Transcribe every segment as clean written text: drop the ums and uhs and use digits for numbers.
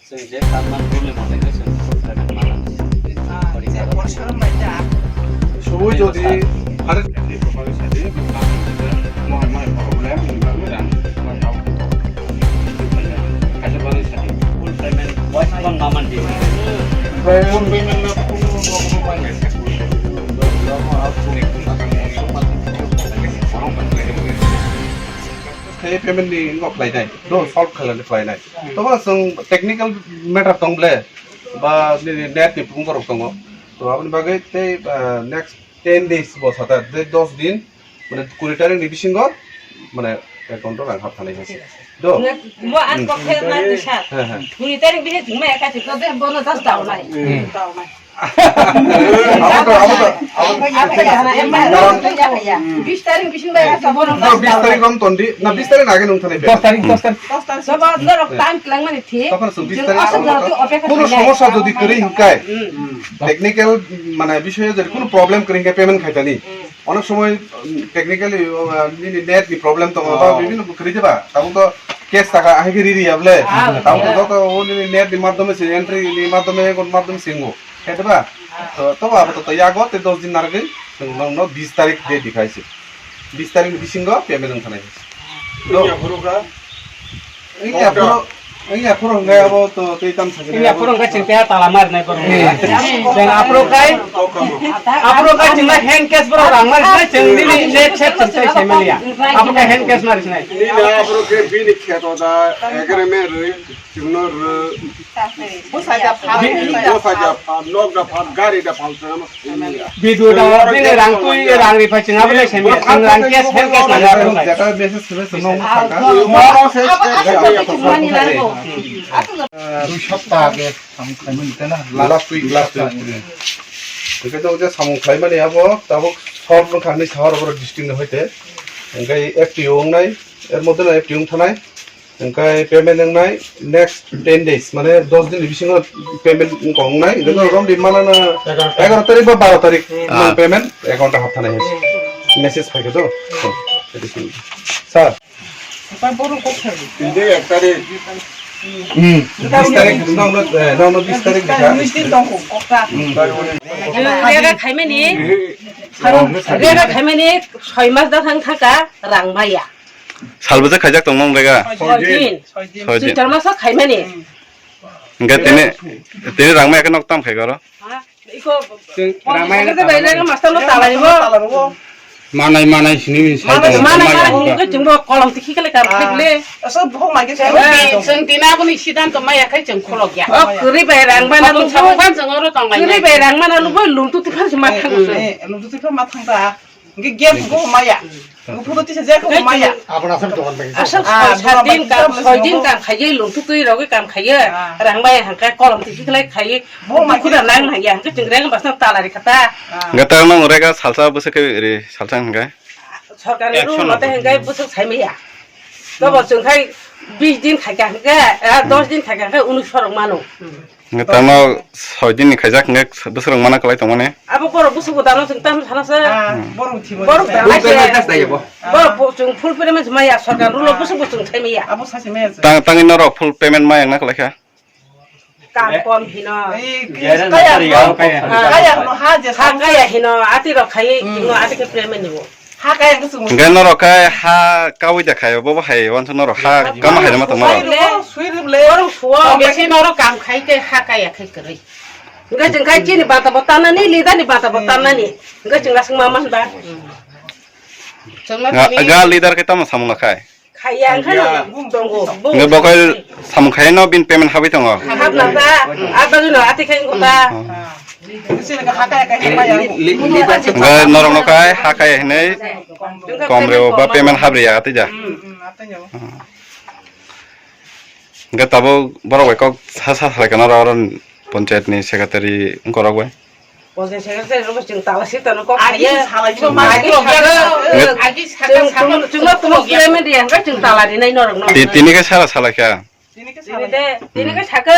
जों जे खालामनानै प्रब्लेम मोननायखौ जों फरायनो मालानो সবই যদি আরে প্রপার সাথে মহামার প্রবলেম মোজাं কাছে বাড়ি সাথে ফুল পেমেন্ট ওয়াইস বাং মামান দি ओमफ्राय फुल पेमेन्ट ना फुल न'खौ बायनाय सासे पेमेन्ट नि इनक लायनाय द सल्भ खालामनो फरायनाय तबा जों टेक्निकल मेटार दंब्ले बा नेट नि बुंगरक दङ तो आपनि बागै ते नेक्स्ट 10 days बसाता 10 दिन माने 20 तारिख नि बिसिंग माने एकाउन्ट रां हाबथानाय जासै the mo an ko khe na ni sa 20 tarik bihe thing ma ka thik de bono das daw nai technical মানে বিষয়ে যদি কোনো প্রবলেম করি পেমেন্ট খাইতানি অনেক সময় টেকনিক্যালি নেট নি প্রবলেম তো বা বিভিন্ন করি দেবা তাও তো কেস টাকা আগে রিরি আবলে তাও তো ওনি নেট নি মাধ্যমে সে এন্ট্রি নি মাধ্যমে কোন মাধ্যমে সিঙ্গো হেতবা তো তবে আবার তো ইয়াগো তে 10 দিন আগে নং 20 তারিখ ডেট দেখাইছে 20 তারিখ বিসিঙ্গ পেমেন্ট থানাই তো এই আপরো গায়াবো তো তেইতাম থাকে ini apro ka cingpea talamar nai boro jeng apro kai cingla hand cash boro ramar nai jeng ni net set sai semelia apro kai hand cash maris nai ni na apro ke bini kheto da egre me rui chimno bosaja phal log da phal gari da phal sama bidu da bini rang tui rang ri phai cingap le semelia ang rang cash hand cash nai apro kai jaka message sebe seno থাকা দুই সপ্তাহ আগে সামু খাইমন দিতে না last week ওকে তো যে সামু খাইমানে আবো তাবো সব খানি শহর বড় ডিস্ট্রিক্ট হইতে এঙ্গাই এফটিও নাই এর মধ্যে না এফটিও থানায় এঙ্গাই পেমেন্ট নাই নেক্সট 10 days মানে 10 দিন বিসিং পেমেন্ট কম নাই এটা রকম ডিমানা না 11 তারিখ বা 12 তারিখ পেমেন্ট অ্যাকাউন্টে হাত থানায় হইছে মেসেজ পাইকে তো sir pa boru ko khe ইন্দে এক তারিখ 20 তারিখ নাও 20 তারিখ দেখা mistin dong ko ka rega khaime ni rega khaime ni 6 mas da thang thaka rang baya 살부자 가작 동몽 내가 6 din 7 mas khaime ni 그러니까 때네 랑마 약간 녹담 가거라 iko ramai na bayar mas ta no talai bo manai sini mana ko jengbo kolong tikhi kale kam khle so bhong ma ge se seng tina ko ni sidan to maya khai jeng kholok ya kuri bayrang mana lu ban jeng ro tong lai kuri bayrang mana lu bo lung tu ti phal ma thang lu tu ti ma thang ta ge gem ko ma ya lu pu ti se je ko ma ya আপন আসল দোকান থেকে asal soi din kam khai lung tu tui ro ge kam khai rang bai hang kai kolong tikhi kale khai bhong ma ku da nang na ya ke jeng reng bas ta talari kata 그러니까 나 우리가 살사 부서 그 살상 한가 সরকারের মতে হেঙ্গাই বছর ছাইমেয়া তব जोंखाय 20 দিন খাইকা হেঙ্গা 10 দিন খাইকা হেঙ্গা অনুসরণ মানো 그러니까 나 6 दिन 가작 내 부서 얼마나 걸려 동안에 আবো বড় বুসুগো দানো जों তাম সানাসে bor uthi bo বড় daye bo বড় जों ফুল পেমেন্ট মাইয়া সরকার রুল বুসুগো जों ছাইমেয়া abo sa se me 땅이 너로 풀 페이먼트 마 양나 걸려 কাম কম হিনো kaya no ha je sa সাকায়া হিনো আতি রখাই কিনো আতি কে পেমেন্ট নিবো ha kaya ke su 그러니까 너로 하 까위다 가요 뭐뭐 해요 완전 너로 하 까마 해야 맞다 너로 sui rim le বড় ফুয়া বেশি নরো কাম খাইতে হাকায়া খাই করে nga जोंखाय চিনি বাতা বতানা নি লিদানি বাতা বতানা নি nga जों লাসং মামান বা 가 리더 kita mau samu ngakai খাইয়া খানো দঙ্গো nggak bakal samu kaya no bin payment habi tongo hab nata abang no ati kay ngota se le ha kaya ka ma ya nggak norong no kai ha kaya ini komreo ba payment habri ya kata ja atanya nggak tahu baru kok sasa lagi orang panchayat নি secretary করা গয় panchayat secretary রব जों তালাসি তন কো agi salai so ma agi সাকা जों তুমি payment দিয়া nga जों তালারি নাই নরং ন তিনি কে সারা সালা কে তিনি কে সাকা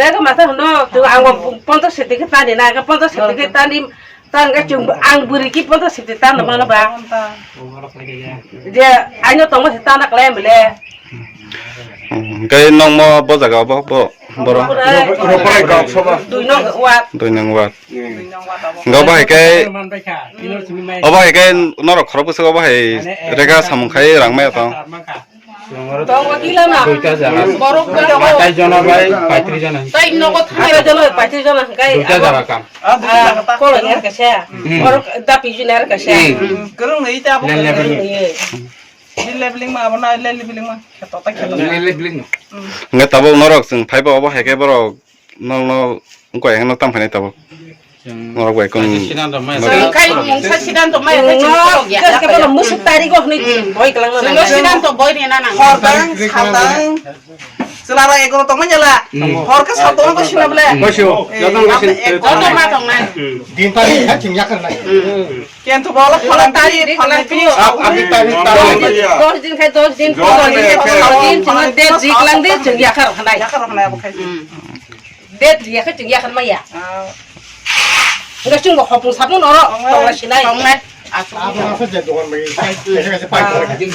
রেগা মাথা হনো जों आं 50 সেটিকে তানি না 50 সেটিকে তানি tan ga जों आं बुरि ki 50 সেটি tan mana ba je año tong ma tan nak le mele Cái nông mò bó giặc bó bó Ropai gak sama. Tụi nó quạt. đôi nông quạt Dunyong wa ta bo. ngõ bao cái ở bao cái nó là khó bớt sao bao cái rega samung khai rang mẹ tao Tao qua kilo nào. দুইটা জায়গা Baru ke 27 জন ভাই 35 জন Tay nó có thay ra cho nó phải thay cho nó cái. দুইটা জায়গা কাম Ah, dunyong wa ta. Có là nghe cái xe. Baru tapi jenar cái xe. Kerung ni ta bo. Iya. Di leveling ma bona leveling ma. Kata ta kata. người tao bao nó rồi từng phải bao bao cái bao nó quậy nó tâm phải này tao nó quậy con Kai mong sa sidan to mai ka Nó cái bao là musuh tadi kok nih. Boy kelang Sino mana. sidan to boy ni nanang. Hortang, satang. Selara ego to manyala. Hor ka satong ko sina bele. বসো যত বসেন Jodo ma tong nan. Kian tu bola falan tadi falan piu. Dos din khai dos din. Dos din cuma det zik lang dit jeung yakar handai. Ya karo na bo kai. Det yakar jeung yakar mah ya. Enggak cuma hopung sapun oro. Tong la sinai. Tong nan. Apa saja tuan bagi saya kasih pagi.